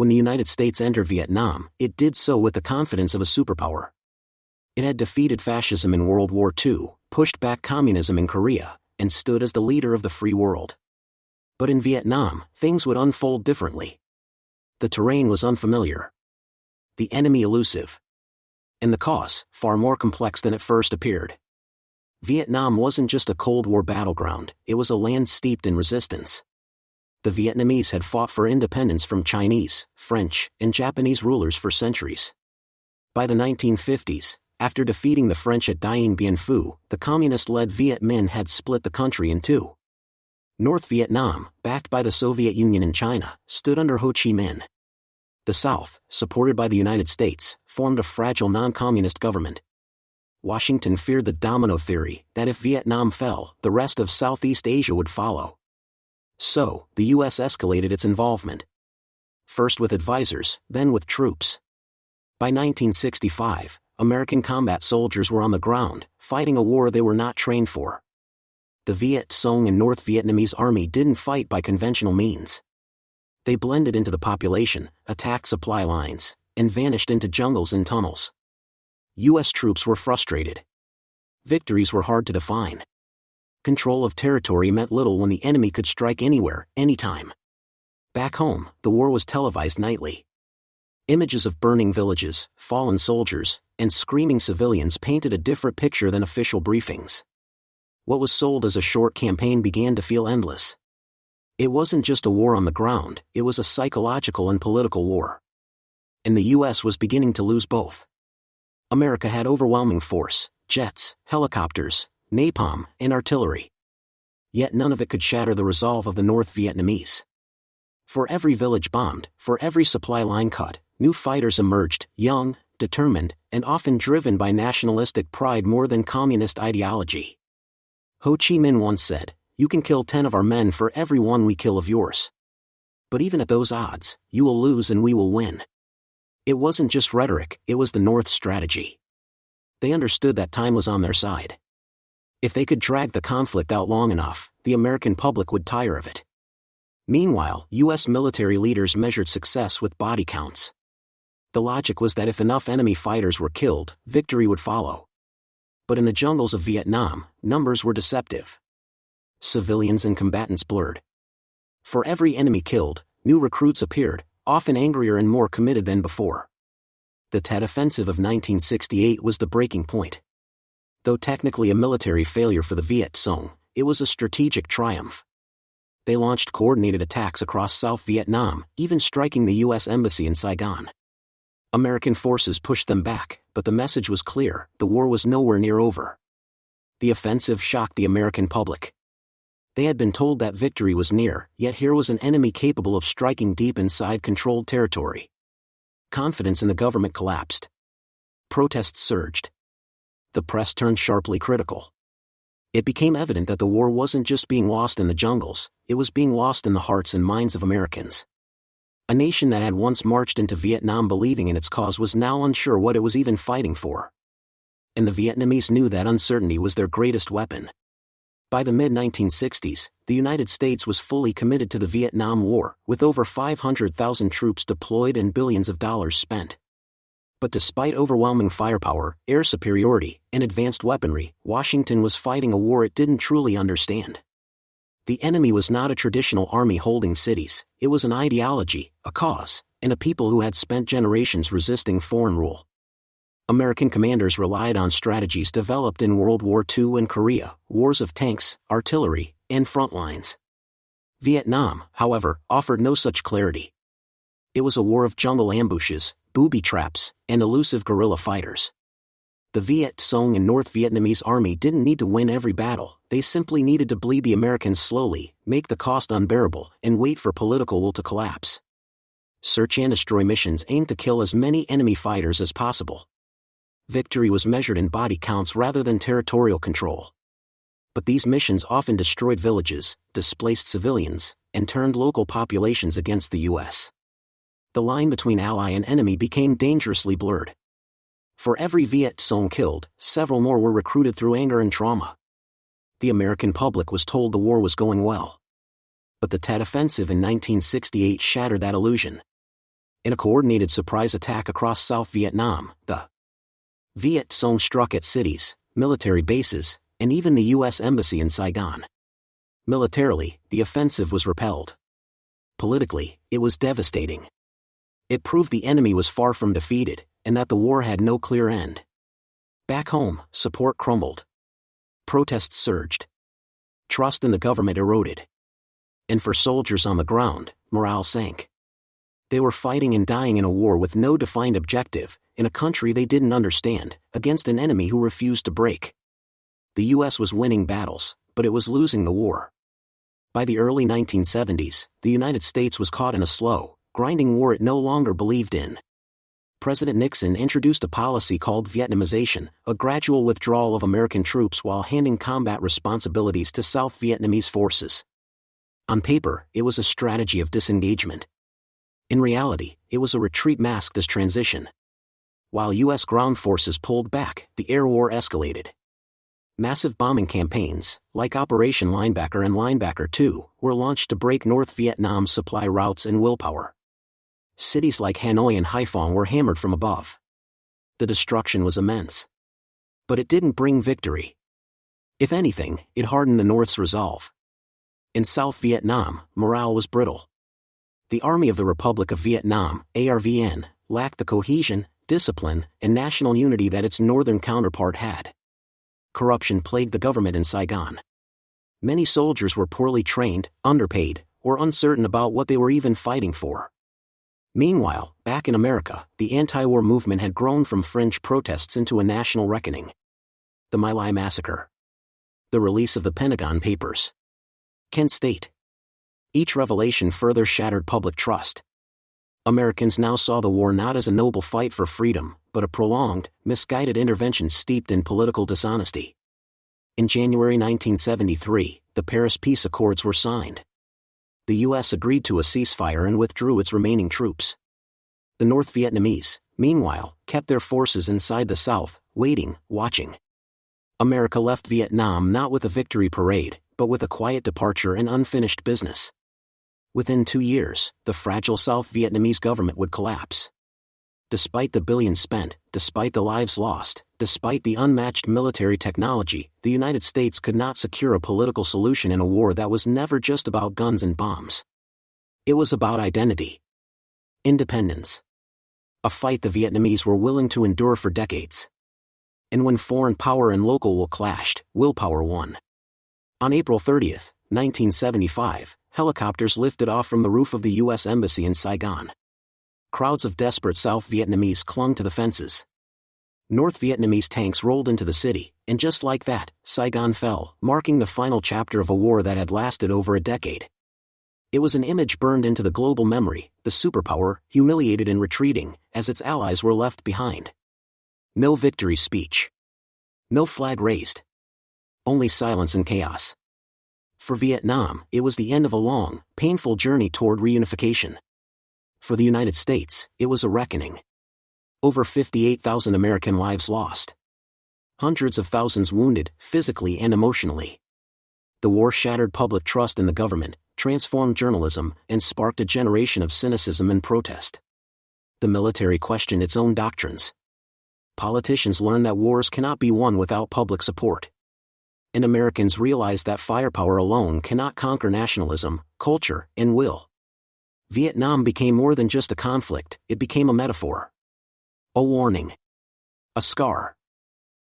When the United States entered Vietnam, it did so with the confidence of a superpower. It had defeated fascism in World War II, pushed back communism in Korea, and stood as the leader of the free world. But in Vietnam, things would unfold differently. The terrain was unfamiliar, the enemy elusive, and the cause far more complex than it first appeared. Vietnam wasn't just a Cold War battleground, it was a land steeped in resistance. The Vietnamese had fought for independence from Chinese, French, and Japanese rulers for centuries. By the 1950s, after defeating the French at Dien Bien Phu, the communist-led Viet Minh had split the country in two. North Vietnam, backed by the Soviet Union and China, stood under Ho Chi Minh. The South, supported by the United States, formed a fragile non-communist government. Washington feared the domino theory, that if Vietnam fell, the rest of Southeast Asia would follow. So, the U.S. escalated its involvement. First with advisors, then with troops. By 1965, American combat soldiers were on the ground, fighting a war they were not trained for. The Viet Cong and North Vietnamese army didn't fight by conventional means. They blended into the population, attacked supply lines, and vanished into jungles and tunnels. U.S. troops were frustrated. Victories were hard to define. Control of territory meant little when the enemy could strike anywhere, anytime. Back home, the war was televised nightly. Images of burning villages, fallen soldiers, and screaming civilians painted a different picture than official briefings. What was sold as a short campaign began to feel endless. It wasn't just a war on the ground, it was a psychological and political war. And the U.S. was beginning to lose both. America had overwhelming force, jets, helicopters, napalm, and artillery. Yet none of it could shatter the resolve of the North Vietnamese. For every village bombed, for every supply line cut, new fighters emerged, young, determined, and often driven by nationalistic pride more than communist ideology. Ho Chi Minh once said, "You can kill 10 of our men for every one we kill of yours. But even at those odds, you will lose and we will win." It wasn't just rhetoric, it was the North's strategy. They understood that time was on their side. If they could drag the conflict out long enough, the American public would tire of it. Meanwhile, U.S. military leaders measured success with body counts. The logic was that if enough enemy fighters were killed, victory would follow. But in the jungles of Vietnam, numbers were deceptive. Civilians and combatants blurred. For every enemy killed, new recruits appeared, often angrier and more committed than before. The Tet Offensive of 1968 was the breaking point. Though technically a military failure for the Viet Cong, it was a strategic triumph. They launched coordinated attacks across South Vietnam, even striking the U.S. Embassy in Saigon. American forces pushed them back, but the message was clear: the war was nowhere near over. The offensive shocked the American public. They had been told that victory was near, yet here was an enemy capable of striking deep inside controlled territory. Confidence in the government collapsed. Protests surged. The press turned sharply critical. It became evident that the war wasn't just being lost in the jungles, it was being lost in the hearts and minds of Americans. A nation that had once marched into Vietnam believing in its cause was now unsure what it was even fighting for. And the Vietnamese knew that uncertainty was their greatest weapon. By the mid-1960s, the United States was fully committed to the Vietnam War, with over 500,000 troops deployed and billions of dollars spent. But despite overwhelming firepower, air superiority, and advanced weaponry, Washington was fighting a war it didn't truly understand. The enemy was not a traditional army holding cities, it was an ideology, a cause, and a people who had spent generations resisting foreign rule. American commanders relied on strategies developed in World War II and Korea, wars of tanks, artillery, and front lines. Vietnam, however, offered no such clarity. It was a war of jungle ambushes, booby traps, and elusive guerrilla fighters. The Viet Cong and North Vietnamese army didn't need to win every battle, they simply needed to bleed the Americans slowly, make the cost unbearable, and wait for political will to collapse. Search and destroy missions aimed to kill as many enemy fighters as possible. Victory was measured in body counts rather than territorial control. But these missions often destroyed villages, displaced civilians, and turned local populations against the U.S. The line between ally and enemy became dangerously blurred. For every Viet Cong killed, several more were recruited through anger and trauma. The American public was told the war was going well. But the Tet Offensive in 1968 shattered that illusion. In a coordinated surprise attack across South Vietnam, the Viet Cong struck at cities, military bases, and even the U.S. Embassy in Saigon. Militarily, the offensive was repelled. Politically, it was devastating. It proved the enemy was far from defeated, and that the war had no clear end. Back home, support crumbled. Protests surged. Trust in the government eroded. And for soldiers on the ground, morale sank. They were fighting and dying in a war with no defined objective, in a country they didn't understand, against an enemy who refused to break. The U.S. was winning battles, but it was losing the war. By the early 1970s, the United States was caught in a slow, grinding war it no longer believed in. President Nixon introduced a policy called Vietnamization, a gradual withdrawal of American troops while handing combat responsibilities to South Vietnamese forces. On paper, it was a strategy of disengagement. In reality, it was a retreat masked as transition. While U.S. ground forces pulled back, the air war escalated. Massive bombing campaigns, like Operation Linebacker and Linebacker 2, were launched to break North Vietnam's supply routes and willpower. Cities like Hanoi and Haiphong were hammered from above. The destruction was immense. But it didn't bring victory. If anything, it hardened the North's resolve. In South Vietnam, morale was brittle. The Army of the Republic of Vietnam, ARVN, lacked the cohesion, discipline, and national unity that its northern counterpart had. Corruption plagued the government in Saigon. Many soldiers were poorly trained, underpaid, or uncertain about what they were even fighting for. Meanwhile, back in America, the anti-war movement had grown from fringe protests into a national reckoning. The My Lai massacre. The release of the Pentagon Papers. Kent State. Each revelation further shattered public trust. Americans now saw the war not as a noble fight for freedom, but a prolonged, misguided intervention steeped in political dishonesty. In January 1973, the Paris Peace Accords were signed. The U.S. agreed to a ceasefire and withdrew its remaining troops. The North Vietnamese, meanwhile, kept their forces inside the South, waiting, watching. America left Vietnam not with a victory parade, but with a quiet departure and unfinished business. Within 2 years, the fragile South Vietnamese government would collapse. Despite the billions spent, despite the lives lost, despite the unmatched military technology, the United States could not secure a political solution in a war that was never just about guns and bombs. It was about identity. Independence. A fight the Vietnamese were willing to endure for decades. And when foreign power and local will clashed, willpower won. On April 30, 1975, helicopters lifted off from the roof of the U.S. Embassy in Saigon. Crowds of desperate South Vietnamese clung to the fences. North Vietnamese tanks rolled into the city, and just like that, Saigon fell, marking the final chapter of a war that had lasted over a decade. It was an image burned into the global memory, the superpower, humiliated and retreating, as its allies were left behind. No victory speech. No flag raised. Only silence and chaos. For Vietnam, it was the end of a long, painful journey toward reunification. For the United States, it was a reckoning. Over 58,000 American lives lost. Hundreds of thousands wounded, physically and emotionally. The war shattered public trust in the government, transformed journalism, and sparked a generation of cynicism and protest. The military questioned its own doctrines. Politicians learned that wars cannot be won without public support. And Americans realized that firepower alone cannot conquer nationalism, culture, and will. Vietnam became more than just a conflict, it became a metaphor. A warning. A scar.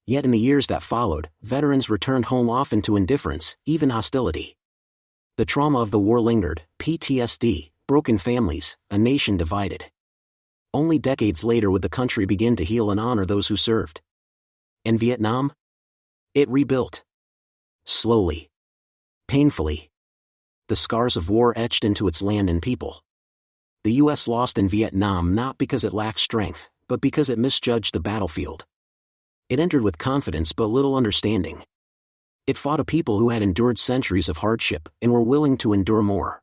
Yet in the years that followed, veterans returned home often to indifference, even hostility. The trauma of the war lingered, PTSD, broken families, a nation divided. Only decades later would the country begin to heal and honor those who served. And Vietnam? It rebuilt. Slowly. Painfully. The scars of war etched into its land and people. The U.S. lost in Vietnam not because it lacked strength, but because it misjudged the battlefield. It entered with confidence but little understanding. It fought a people who had endured centuries of hardship and were willing to endure more.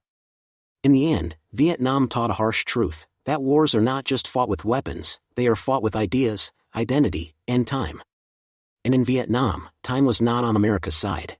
In the end, Vietnam taught a harsh truth, that wars are not just fought with weapons, they are fought with ideas, identity, and time. And in Vietnam, time was not on America's side.